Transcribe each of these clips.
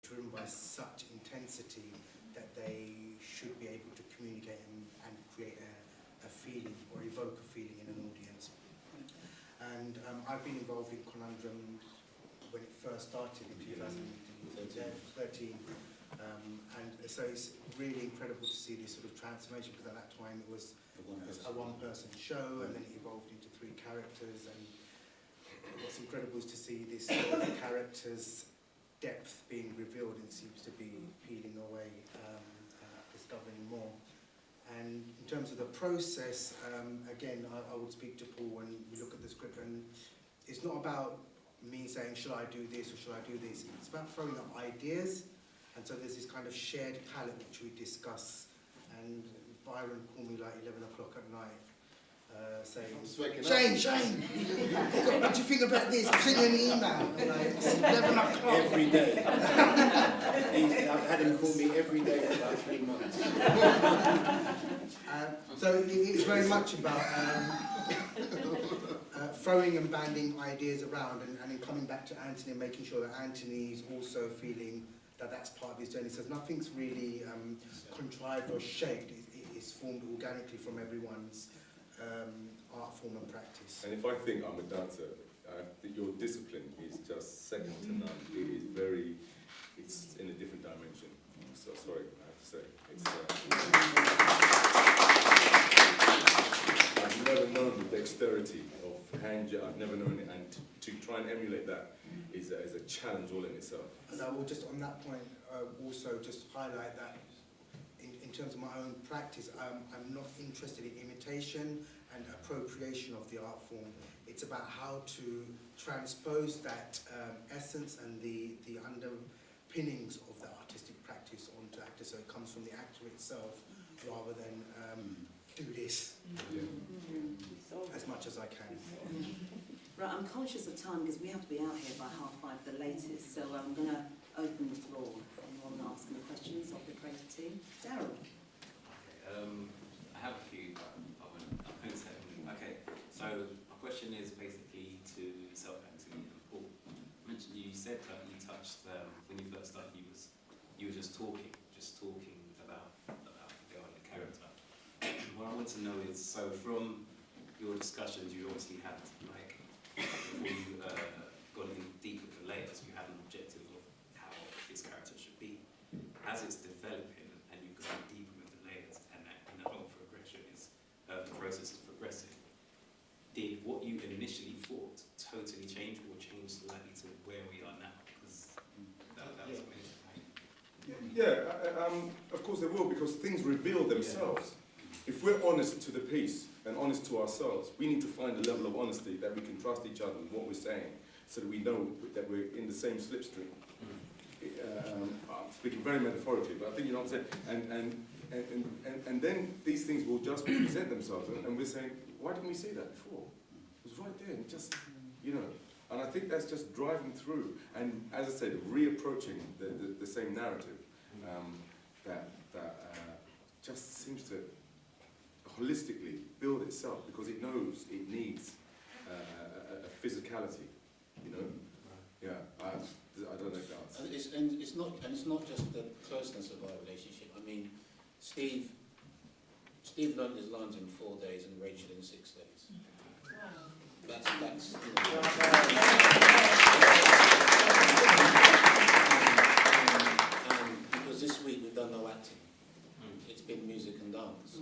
driven by such intensity that they should be able to communicate and create a feeling or evoke a feeling in an audience. And I've been involved in Conundrum when it first started in 2013. And so it's really incredible to see this sort of transformation, because at that time it was a one-person show, and then it evolved into 3 characters. And what's incredible is to see this sort of character's depth being revealed, and it seems to be peeling away, discovering more. And in terms of the process, again, I would speak to Paul when we look at the script, and it's not about me saying, shall I do this or shall I do this? It's about throwing up ideas, and so there's this kind of shared palette which we discuss. And Byron called me like 11 o'clock at night, saying, Shane, what do you think about this? I've sent you an email. Like, it's 11 o'clock. Every day. I've had him call me every day for about 3 months. So it's very much about throwing and banding ideas around, and then coming back to Anthony and making sure that Anthony is also feeling that that's part of his journey. So nothing's really contrived or shaped. It's formed organically from everyone's art form and practice. And if I think I'm a dancer, your discipline is just second to none. It is it's in a different dimension. So sorry, I have to say. I've never known the dexterity of hand job. I've never known it, and to try and emulate that is a challenge all in itself. And I will just on that point also just highlight that in terms of my own practice, I'm not interested in imitation and appropriation of the art form. It's about how to transpose that essence and the underpinnings of the artistic practice onto actors, so it comes from the actor itself rather than do this as much as I can. Right, I'm conscious of time because we have to be out here by 5:30 the latest, so I'm going to open the floor. Anyone asking questions of the creative team? Daryl. I have a few, but I won't say them. Okay, so my question is basically to yourself, Anthony and Paul. You said that you touched when you first started. You were just talking about the character. What I want to know is, so from your discussions, you obviously had before you got in deep with the layers, you had an objective of how this character should be. As it's developing and you've gone deeper with the layers, and the whole progression is the process is progressing. Did what you initially thought totally change, or change slightly to where we are now? Because that was amazing. Of course they will, because things reveal themselves. If we're honest to the piece and honest to ourselves, we need to find a level of honesty that we can trust each other with what we're saying, so that we know that we're in the same slipstream. I'm speaking very metaphorically, but I think you know what I'm saying. And then these things will just present themselves, and we're saying, why didn't we see that before? It was right there, and just, you know. And I think that's just driving through, and as I said, reapproaching the same narrative that just seems to holistically build itself, because it knows it needs a physicality, you know. Yeah, I don't know dance. And it's not just the closeness of our relationship. I mean, Steve learned his lines in 4 days, and Rachel in 6 days. That's you know, and because this week we've done no acting. It's been music and dance.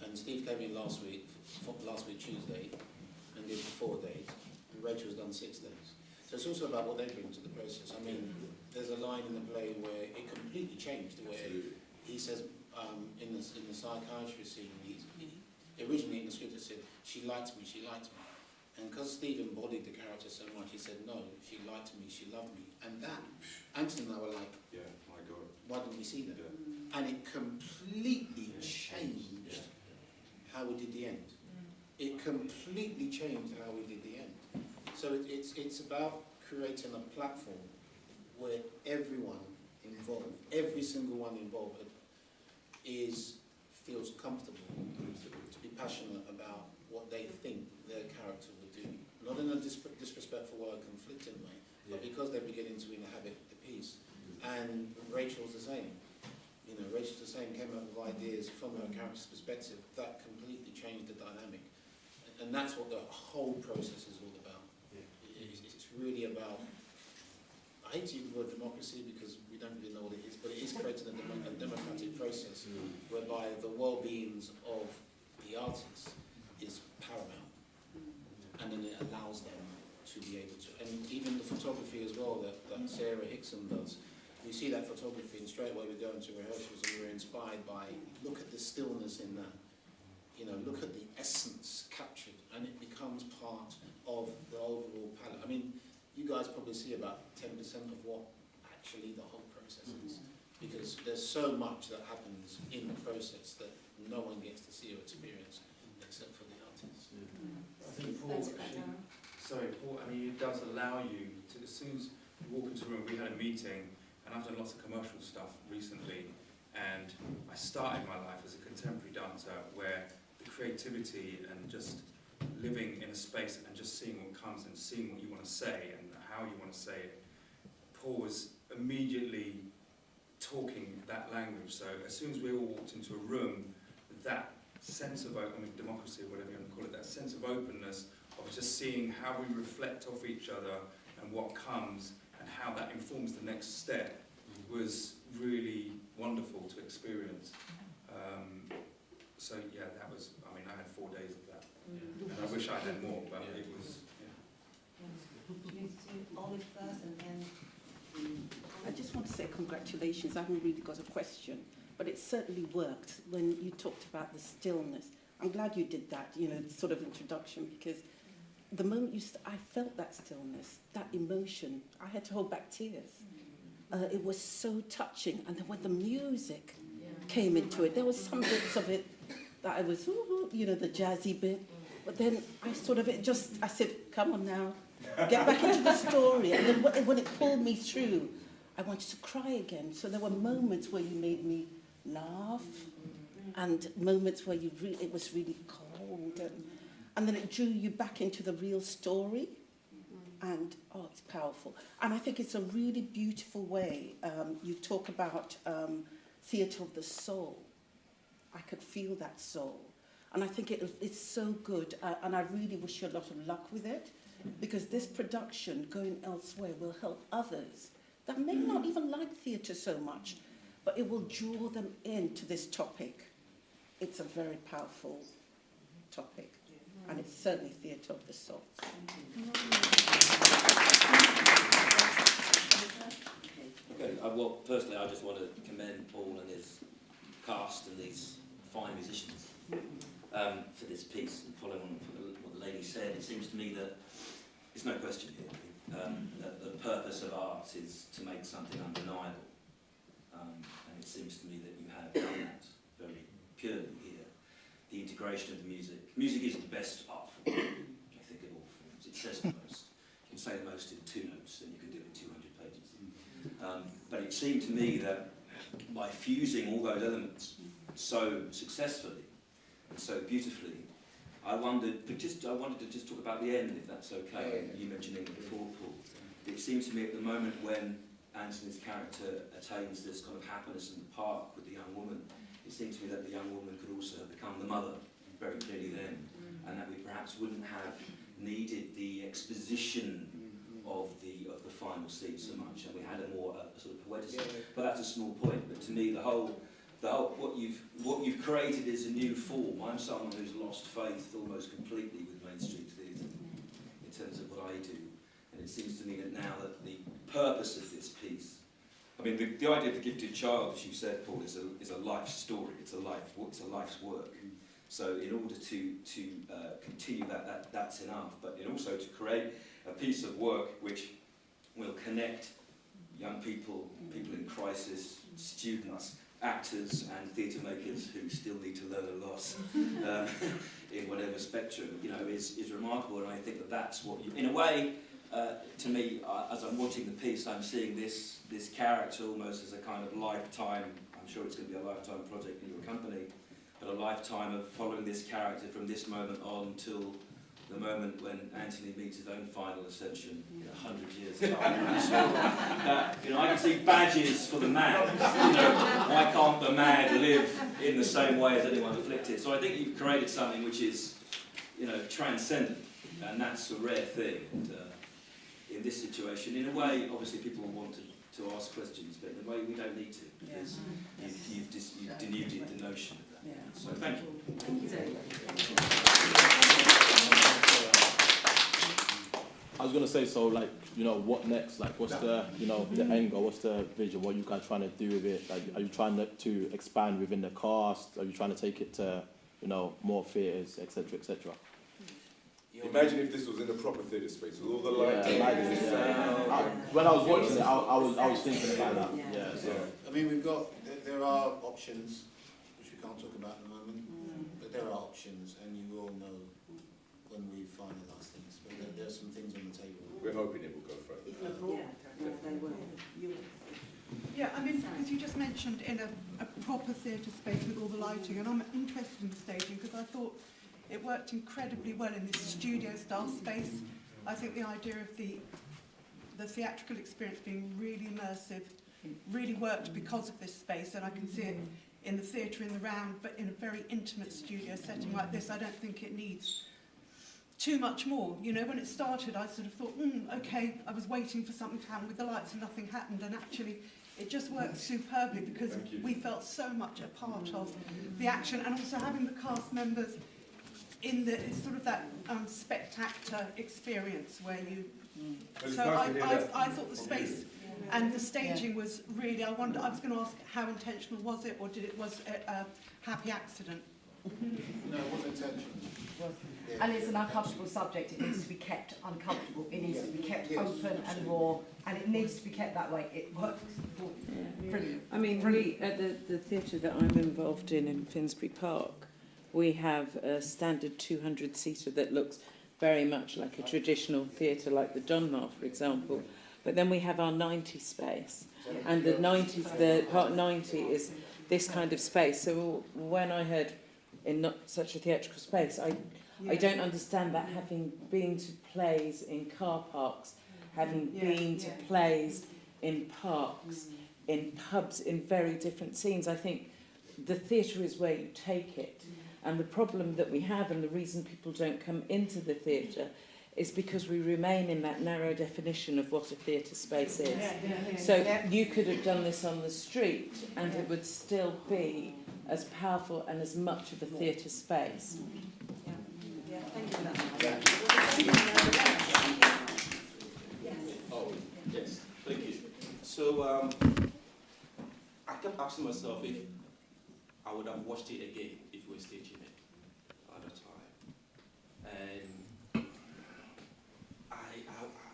And Steve came in last week Tuesday, and did 4 days, and Rachel's done 6 days. So it's also about what they bring to the process. I mean, there's a line in the play where it completely changed, where he says in the psychiatry scene, originally in the script it said, she liked me. And because Steve embodied the character so much, he said, no, she liked me, she loved me. And that, Anthony and I were like, yeah, my God, why didn't we see that? Yeah. And it completely changed how we did the end. It completely changed how we did the end. So it's about creating a platform where everyone involved, every single one involved, feels comfortable to be passionate about what they think their character would do. Not in a disrespectful way or conflicting way, but because they're beginning to inhabit the piece. And Rachel's the same. You know, Rachel's the same, came up with ideas from her character's perspective that completely changed the dynamic. And that's what the whole process is all about. It's really about, I hate to use the word democracy because we don't really know what it is, but it is creating a democratic process whereby the well-being of the artists is paramount. And then it allows them to be able to, and even the photography as well that Sarah Hickson does. We see that photography and straight away we go into rehearsals and we're inspired by, look at the stillness in that. You know, look at the essence captured and it becomes part of the overall palette. I mean, you guys probably see about 10% of what actually the whole process is. Because there's so much that happens in the process that no one gets to see or experience except for the artists. I think Paul, Paul, I mean, it does allow you to, as soon as you walk into a room, we had a meeting, and I've done lots of commercial stuff recently, and I started my life as a contemporary dancer where the creativity and just living in a space and just seeing what comes and seeing what you want to say and how you want to say it. Paul was immediately talking that language, so as soon as we all walked into a room, that sense of democracy, or whatever you want to call it, that sense of openness, of just seeing how we reflect off each other and what comes and how that informs the next step was really wonderful to experience. So yeah, that was, I mean, I had 4 days of that. And I wish I had more, but it was, Olive first and then... I just want to say congratulations. I haven't really got a question, but it certainly worked when you talked about the stillness. I'm glad you did that, you know, sort of introduction, because the moment I felt that stillness, that emotion, I had to hold back tears. It was so touching, and then when the music came into it, there was some bits of it that I was, you know, the jazzy bit, but then I said, come on now, get back into the story, and then when it pulled me through, I wanted to cry again. So there were moments where you made me laugh, and moments where it was really cold, and then it drew you back into the real story, and oh, it's powerful. And I think it's a really beautiful way. You talk about theatre of the soul. I could feel that soul, and I think it's so good, and I really wish you a lot of luck with it, because this production going elsewhere will help others that may not even like theatre so much, but it will draw them into this topic. It's a very powerful topic, and it's certainly theatre of the soul. Okay, well, personally, I just want to commend Paul and his cast and these fine musicians for this piece. And following on from what the lady said, it seems to me that there's no question here that the purpose of art is to make something undeniable. And it seems to me that you have done that very purely here. The integration of the music. Music is the best art form, I think, of all forms. It says the most. You can say the most in 2 notes, and you can do it in 200 pages. But it seemed to me that by fusing all those elements so successfully and so beautifully, I wanted to just talk about the end, if that's okay. You mentioning it before, Paul. It seems to me at the moment when Anthony's character attains this kind of happiness in the park with the young woman, it seems to me that the young woman could also have become the mother very clearly then, and that we perhaps wouldn't have needed the exposition of the final scene so much, and we had a sort of poetic. But that's a small point. But to me, the whole what you've created is a new form. I'm someone who's lost faith almost completely with Main Street Theatre in terms of what I do, and it seems to me that now that the purpose of this piece, I mean, the idea of the gifted child, as you said, Paul, is a life story. It's a life's work. So in order to continue that's enough. But in also to create a piece of work which will connect young people, people in crisis, students, actors and theatre makers who still need to learn a lot in whatever spectrum, is remarkable. And I think that that's what in a way, to me, as I'm watching the piece, I'm seeing this character almost as a kind of lifetime. I'm sure it's going to be a lifetime project in your company, but a lifetime of following this character from this moment on till the moment when Anthony meets his own final ascension in 100 years' time. I'm sure that, I can see badges for the mad. Why can't the mad live in the same way as anyone afflicted? So I think you've created something which is, transcendent, and that's a rare thing. And, in this situation, in a way, obviously people want to ask questions, but in a way we don't need to, because you've denuded the notion of that. Yeah. So thank you. Thank you, Dave. I was going to say, so like, what next? Like, what's the, the end goal? What's the vision? What are you guys trying to do with it? Like, are you trying to expand within the cast? Are you trying to take it to, more theatres, etc., etc.? Imagine if this was in a proper theatre space with all the lights. When I was watching it, I was thinking about that. Yeah. So. I mean, there are options, which we can't talk about at the moment, but there are options, and you will know when we finalise things. But there are some things on the table. We're hoping it will go further. Yeah, they will. Yeah, I mean, because you just mentioned in a proper theatre space with all the lighting, and I'm interested in the staging because I thought it worked incredibly well in this studio-style space. I think the idea of the theatrical experience being really immersive really worked because of this space, and I can see it in the theatre in the round, but in a very intimate studio setting like this, I don't think it needs too much more. When it started, I sort of thought, okay, I was waiting for something to happen with the lights and nothing happened, and actually it just worked superbly because we felt so much a part of the action, and also having the cast members in it's sort of that spectator experience where you. So I thought the space and the staging was really. I was going to ask how intentional was it, or was it a happy accident? No, it wasn't intentional. And it's an uncomfortable subject. It needs to be kept uncomfortable. It needs to be kept open and raw, and it needs to be kept that way. It works. Brilliant. I mean, we at the theatre that I'm involved in Finsbury Park, we have a standard 200-seater that looks very much like a traditional theatre, like the Donmar, for example. But then we have our 90 space, and the part 90 is this kind of space. So when I heard in not such a theatrical space, I don't understand that, having been to plays in car parks, having been to plays in parks, in pubs, in very different scenes. I think the theatre is where you take it. And the problem that we have, and the reason people don't come into the theatre, is because we remain in that narrow definition of what a theatre space is. So you could have done this on the street and it would still be as powerful and as much of a theatre space. Thank you. Oh, yes, thank you. So I kept asking myself if I would have watched it again if we were staging it at the time. And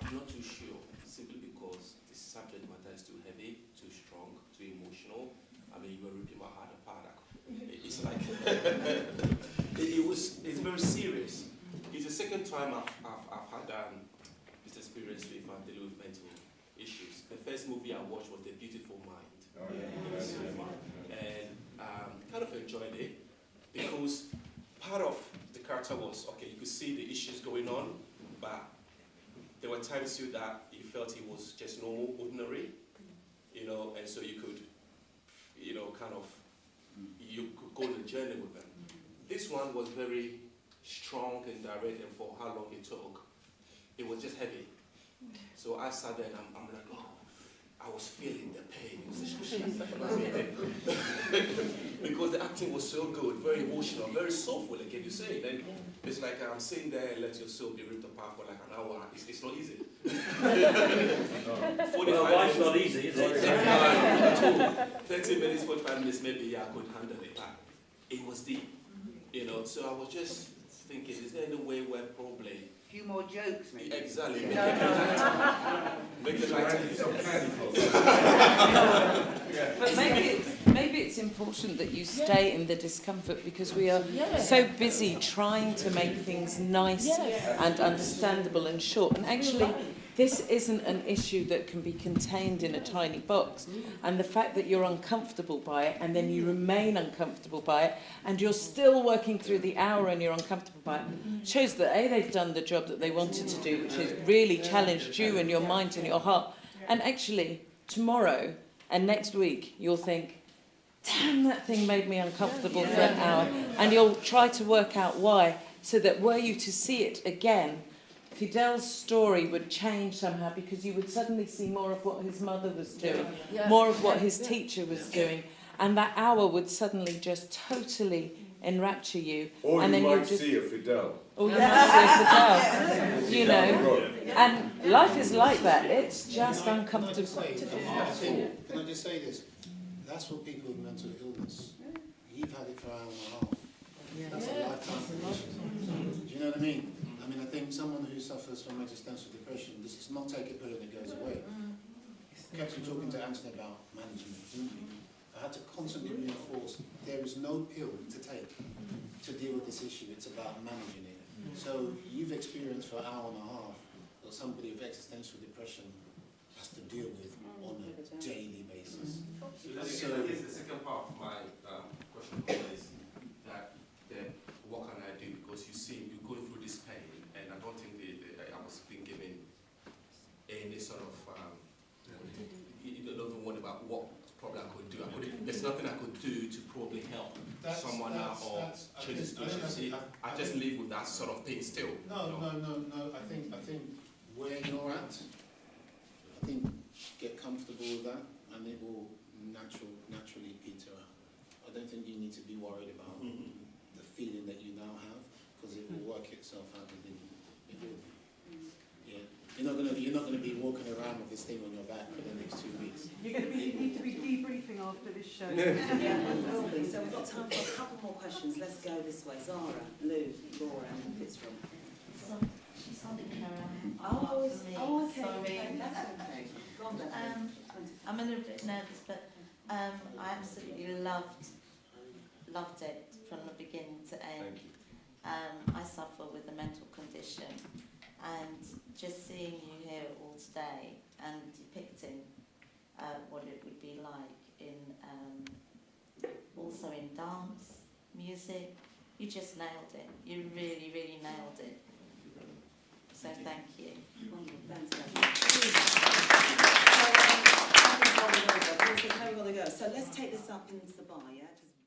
I'm not too sure, simply because the subject matter is too heavy, too strong, too emotional. I mean, you were ripping my heart apart. It's like, it's very serious. It's the second time I've had this experience with dealing with mental issues. The first movie I watched was The Beautiful Mind in the cinema. And kind of enjoyed it because part of the character was, okay, you could see the issues going on, but there were times too that you felt he was just normal, ordinary, and so you could, you could go on a journey with them. This one was very strong and direct, and for how long it took, it was just heavy. So I sat there and I'm like, oh, I was feeling the pain. It was because the acting was so good, very emotional, very soulful, like you say. And it's like I'm sitting there and let your soul be ripped apart for like an hour. It's not easy. 45 life's not easy, is it? 30 minutes, 45 minutes, maybe I could handle it. But it was deep, So I was just thinking, is there any way where probably Few more jokes, maybe. exactly make the light. But maybe it's important that you stay in the discomfort, because we are so busy trying to make things nice and understandable and short. And actually, This isn't an issue that can be contained in a tiny box. And the fact that you're uncomfortable by it and then you remain uncomfortable by it and you're still working through the hour and you're uncomfortable by it shows that A, they've done the job that they wanted to do, which has really challenged you and your mind and your heart. And actually, tomorrow and next week, you'll think, damn, that thing made me uncomfortable for an hour. And you'll try to work out why, so that were you to see it again, Fidel's story would change somehow, because you would suddenly see more of what his mother was doing, more of what his teacher was doing, and that hour would suddenly just totally enrapture you. Or and you then might you'll just see a Fidel. or you might see a Fidel, you know. And life is like that. It's just uncomfortable. Can I just say this? That's what people with mental illness, you've had it for an hour and a half. That's a lifetime condition. Do you know what I mean? I mean, I think someone who suffers from existential depression, this is not take a pill and it goes away. I kept on talking to Anthony about management. I had to constantly reinforce there is no pill to take to deal with this issue. It's about managing it. So you've experienced for an hour and a half what somebody with existential depression has to deal with on a daily basis. So here's the second part of my question is that what can I do? Because you're going through this pain, and I don't think I was being given any sort of you don't even wonder about what probably I could do. There's nothing I could do to probably help someone out or change the situation. I just live with that sort of thing still. No. I think where you're at, I think get comfortable with that, and it will naturally peter out. I don't think you need to be worried about the feeling that you now have, because it will work itself out within you. It will. Yeah. You're not gonna be walking around with this thing on your back for the next 2 weeks. You need to be debriefing after this show. Lovely. So we've got time for a couple more questions. Let's go this way. Zara, Lou, Laura, and Fitzroy. Okay. Sorry. That's okay. Go on then. I'm a little bit nervous, but I absolutely loved it from the beginning to end. I suffer with a mental condition, and just seeing you here all today and depicting what it would be like in also in dance, music, you just nailed it. You really, really nailed it. So thank you. So let's take this up into the bar, yeah? Just